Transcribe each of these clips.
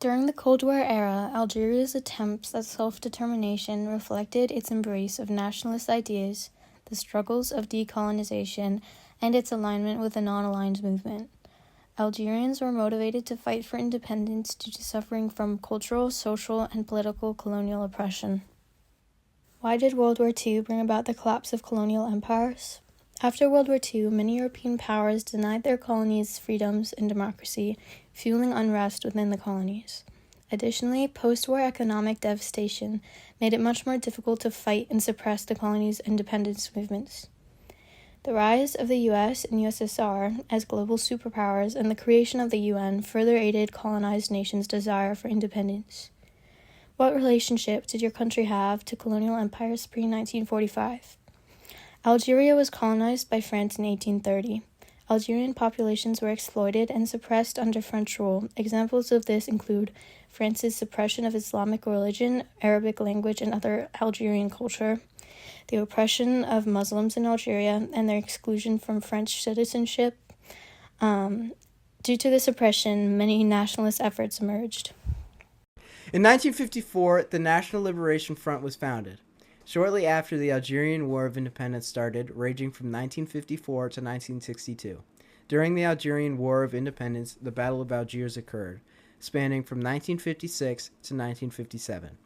During the Cold War era, Algeria's attempts at self-determination reflected its embrace of nationalist ideas, the struggles of decolonization, and its alignment with the non-aligned movement. Algerians were motivated to fight for independence due to suffering from cultural, social, and political colonial oppression. Why did World War II bring about the collapse of colonial empires? After World War II, many European powers denied their colonies freedoms and democracy, fueling unrest within the colonies. Additionally, post-war economic devastation made it much more difficult to fight and suppress the colonies' independence movements. The rise of the US and USSR as global superpowers and the creation of the UN further aided colonized nations' desire for independence. What relationship did your country have to colonial empires pre-1945? Algeria was colonized by France in 1830. Algerian populations were exploited and suppressed under French rule. Examples of this include France's suppression of Islamic religion, Arabic language, and other Algerian culture, the oppression of Muslims in Algeria, and their exclusion from French citizenship. Due to this oppression, many nationalist efforts emerged. In 1954, the National Liberation Front was founded. Shortly after, the Algerian War of Independence started, raging from 1954 to 1962. During the Algerian War of Independence, the Battle of Algiers occurred, spanning from 1956 to 1957.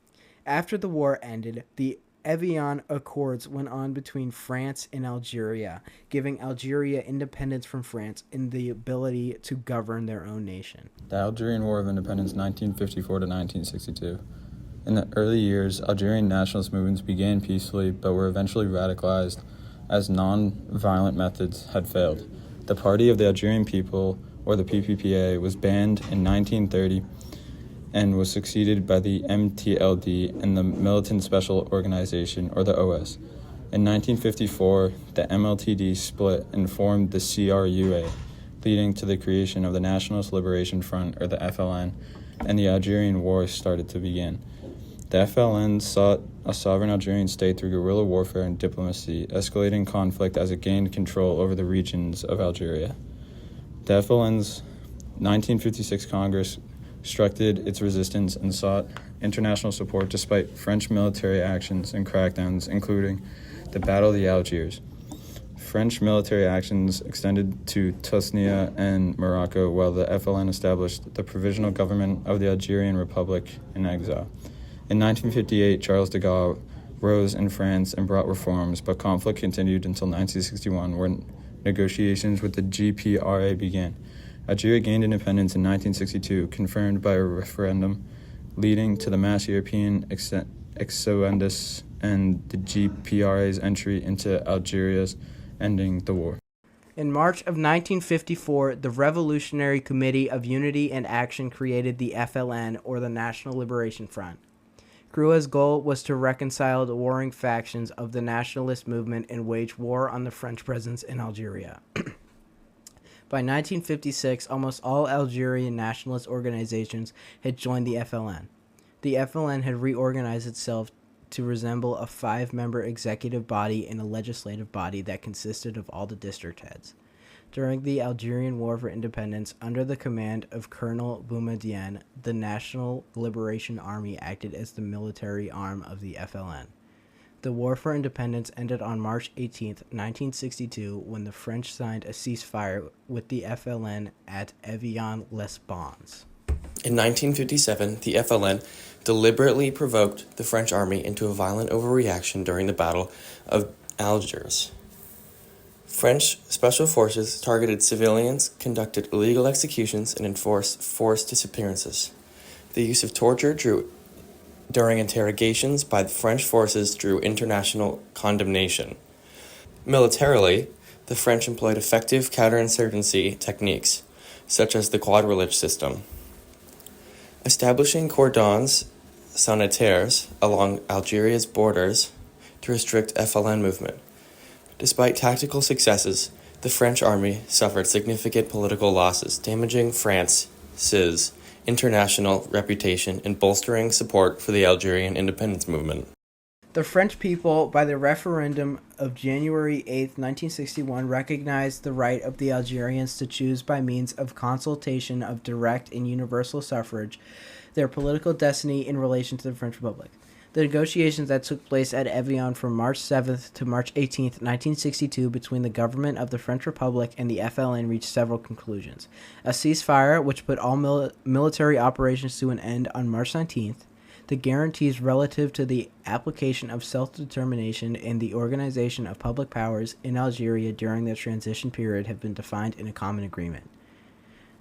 After the war ended, the Evian Accords went on between France and Algeria, giving Algeria independence from France and the ability to govern their own nation. The Algerian War of Independence, 1954 to 1962. In the early years, Algerian nationalist movements began peacefully but were eventually radicalized as non-violent methods had failed. The Party of the Algerian People, or the PPPA, was banned in 1930 and was succeeded by the MTLD and the Militant Special Organization, or the OS. In 1954, the MLTD split and formed the CRUA, leading to the creation of the Nationalist Liberation Front, or the FLN, and the Algerian War started to begin. The FLN sought a sovereign Algerian state through guerrilla warfare and diplomacy, escalating conflict as it gained control over the regions of Algeria. The FLN's 1956 Congress structured its resistance and sought international support despite French military actions and crackdowns, including the Battle of the Algiers. French military actions extended to Tunisia and Morocco, while the FLN established the Provisional Government of the Algerian Republic in exile. In 1958, Charles de Gaulle rose in France and brought reforms, but conflict continued until 1961, when negotiations with the GPRA began. Algeria gained independence in 1962, confirmed by a referendum, leading to the mass European exodus and the GPRA's entry into Algeria's ending the war. In March of 1954, the Revolutionary Committee of Unity and Action created the FLN, or the National Liberation Front. CRUA's goal was to reconcile the warring factions of the nationalist movement and wage war on the French presence in Algeria. By 1956, almost all Algerian nationalist organizations had joined the FLN. The FLN had reorganized itself to resemble a 5-member executive body and a legislative body that consisted of all the district heads. During the Algerian War for Independence, under the command of Colonel Boumediene, the National Liberation Army acted as the military arm of the FLN. The War for Independence ended on March 18, 1962, when the French signed a ceasefire with the FLN at Evian-les-Bains. In 1957, the FLN deliberately provoked the French army into a violent overreaction during the Battle of Algiers. French special forces targeted civilians, conducted illegal executions, and enforced forced disappearances. The use of torture during interrogations by the French forces drew international condemnation. Militarily, the French employed effective counterinsurgency techniques, such as the quadrillage system. Establishing cordons sanitaires along Algeria's borders to restrict FLN movement. Despite tactical successes, the French army suffered significant political losses, damaging France's international reputation and bolstering support for the Algerian independence movement. The French people, by the referendum of January 8, 1961, recognized the right of the Algerians to choose by means of consultation of direct and universal suffrage their political destiny in relation to the French Republic. The negotiations that took place at Evian from March 7th to March 18th, 1962, between the government of the French Republic and the FLN reached several conclusions. A ceasefire, which put all military operations to an end on March 19th, the guarantees relative to the application of self-determination and the organization of public powers in Algeria during the transition period have been defined in a common agreement.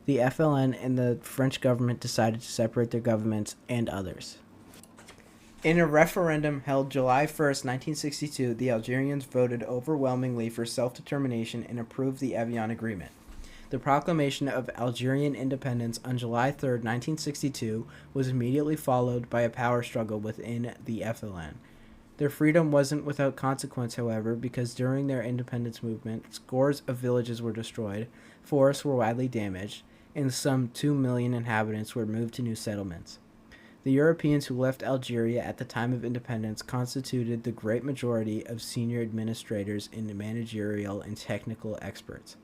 The FLN and the French government decided to separate their governments and others. In a referendum held July 1st, 1962, the Algerians voted overwhelmingly for self-determination and approved the Evian Agreement. The proclamation of Algerian independence on July 3, 1962, was immediately followed by a power struggle within the FLN. Their freedom wasn't without consequence, however, because during their independence movement, scores of villages were destroyed, forests were widely damaged, and some 2 million inhabitants were moved to new settlements. The Europeans who left Algeria at the time of independence constituted the great majority of senior administrators and managerial and technical experts.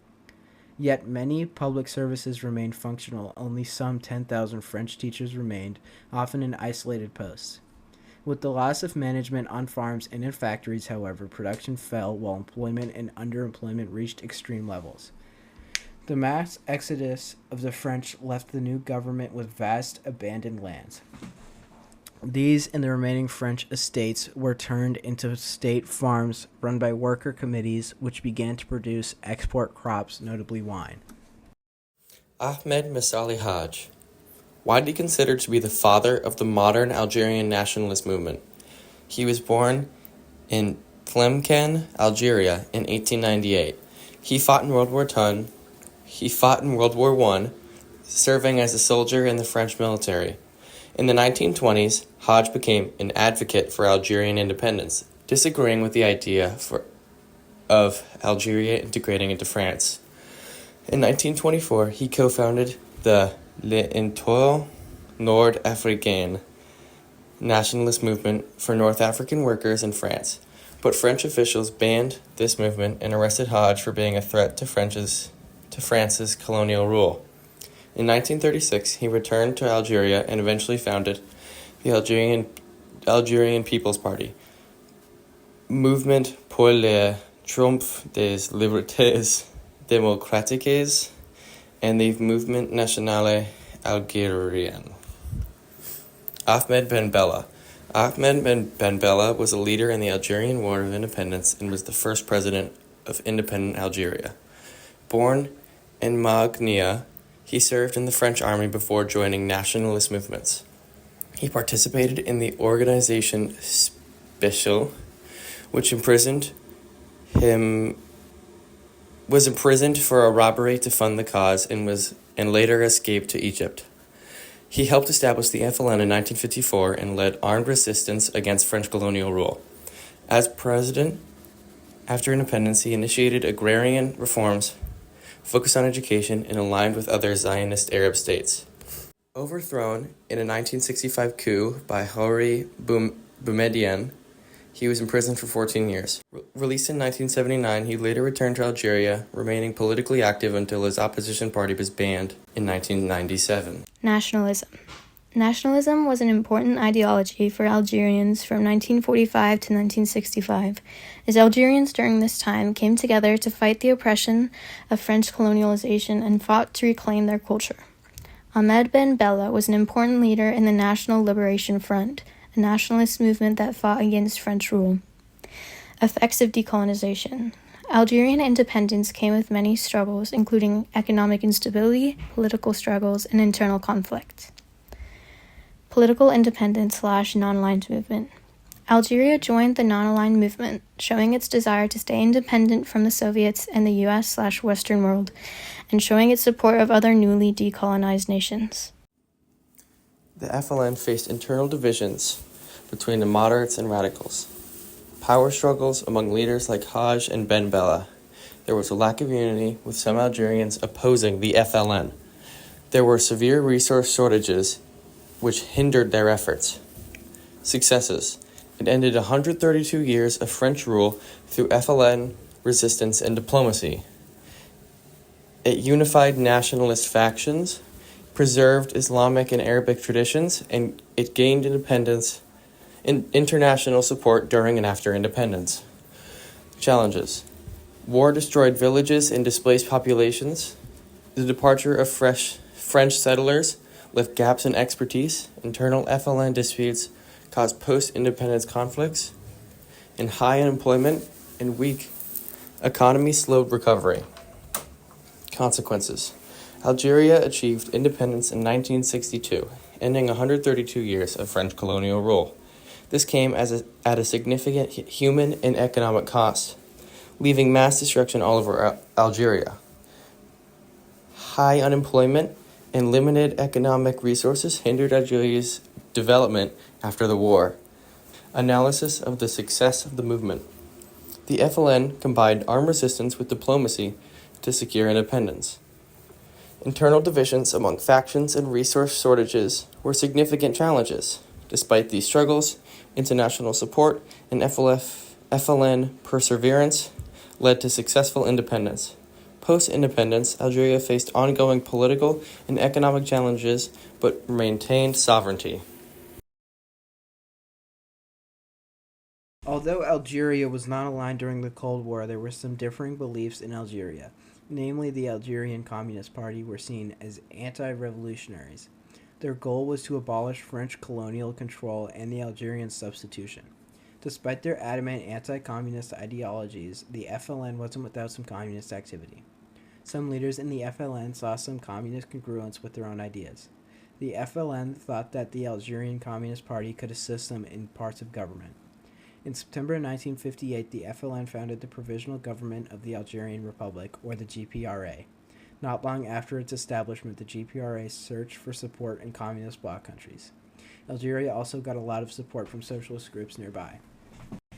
Yet many public services remained functional. Only some 10,000 French teachers remained, often in isolated posts. With the loss of management on farms and in factories, however, production fell while employment and underemployment reached extreme levels. The mass exodus of the French left the new government with vast abandoned lands. These and the remaining French estates were turned into state farms run by worker committees, which began to produce export crops, notably wine. Ahmed Messali Haj, widely considered to be the father of the modern Algerian nationalist movement. He was born in Tlemcen, Algeria, in 1898. He fought in World War I, serving as a soldier in the French military. In the 1920s, Haj became an advocate for Algerian independence, disagreeing with the idea of Algeria integrating into France. In 1924, he co-founded the L'Union Nord-Africaine nationalist movement for North African workers in France, but French officials banned this movement and arrested Haj for being a threat to France's colonial rule. In 1936, he returned to Algeria and eventually founded the Algerian People's Party, Mouvement pour le Triomphe des Libertés Démocratiques, and the Mouvement National Algérien. Ahmed Ben Bella. Ahmed Ben Bella was a leader in the Algerian War of Independence and was the first president of independent Algeria. Born in Magnia, he served in the French army before joining nationalist movements. He participated in the Organisation Special, which was imprisoned for a robbery to fund the cause and later escaped to Egypt. He helped establish the FLN in 1954 and led armed resistance against French colonial rule. As president, after independence, he initiated agrarian reforms, focused on education, and aligned with other Zionist Arab states. Overthrown in a 1965 coup by Houari Boumediene, he was imprisoned for 14 years. Released in 1979, he later returned to Algeria, remaining politically active until his opposition party was banned in 1997. Nationalism. Nationalism was an important ideology for Algerians from 1945 to 1965, as Algerians during this time came together to fight the oppression of French colonialization and fought to reclaim their culture. Ahmed Ben Bella was an important leader in the National Liberation Front, a nationalist movement that fought against French rule. Effects of decolonization. Algerian independence came with many struggles, including economic instability, political struggles, and internal conflict. Political independence / non-aligned movement. Algeria joined the non-aligned movement, showing its desire to stay independent from the Soviets and the US / Western world, and showing its support of other newly decolonized nations. The FLN faced internal divisions between the moderates and radicals, power struggles among leaders like Haj and Ben Bella. There was a lack of unity, with some Algerians opposing the FLN. There were severe resource shortages, which hindered their efforts. Successes. It ended 132 years of French rule through FLN resistance and diplomacy. It unified nationalist factions, preserved Islamic and Arabic traditions, and it gained independence and international support during and after independence. Challenges. War destroyed villages and displaced populations. The departure of French settlers left gaps in expertise. Internal FLN disputes caused post-independence conflicts. And high unemployment and weak economy slowed recovery. Consequences. Algeria achieved independence in 1962, ending 132 years of French colonial rule. This came at a significant human and economic cost, leaving mass destruction all over Algeria. High unemployment and limited economic resources hindered Algeria's development after the war. Analysis of the success of the movement. The FLN combined armed resistance with diplomacy to secure independence. Internal divisions among factions and resource shortages were significant challenges. Despite these struggles, international support and FLN perseverance led to successful independence. Post-independence, Algeria faced ongoing political and economic challenges but maintained sovereignty. Although Algeria was not aligned during the Cold War, there were some differing beliefs in Algeria. Namely, the Algerian Communist Party were seen as anti-revolutionaries. Their goal was to abolish French colonial control and the Algerian substitution. Despite their adamant anti-communist ideologies, the FLN wasn't without some communist activity. Some leaders in the FLN saw some communist congruence with their own ideas. The FLN thought that the Algerian Communist Party could assist them in parts of government. In September 1958, the FLN founded the Provisional Government of the Algerian Republic, or the GPRA. Not long after its establishment, the GPRA searched for support in communist bloc countries. Algeria also got a lot of support from socialist groups nearby.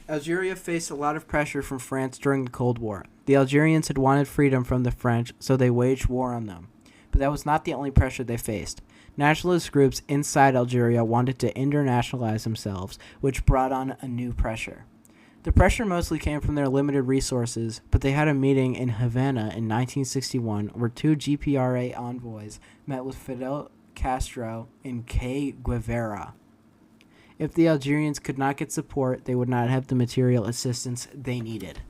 Algeria faced a lot of pressure from France during the Cold War. The Algerians had wanted freedom from the French, so they waged war on them. But that was not the only pressure they faced. Nationalist groups inside Algeria wanted to internationalize themselves, which brought on a new pressure. The pressure mostly came from their limited resources, but they had a meeting in Havana in 1961 where two GPRA envoys met with Fidel Castro and Che Guevara. If the Algerians could not get support, they would not have the material assistance they needed.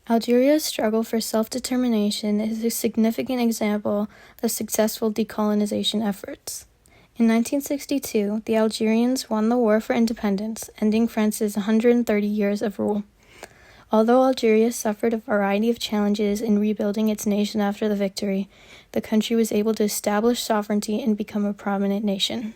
Algeria's struggle for self-determination is a significant example of successful decolonization efforts. In 1962, the Algerians won the war for independence, ending France's 130 years of rule. Although Algeria suffered a variety of challenges in rebuilding its nation after the victory, the country was able to establish sovereignty and become a prominent nation.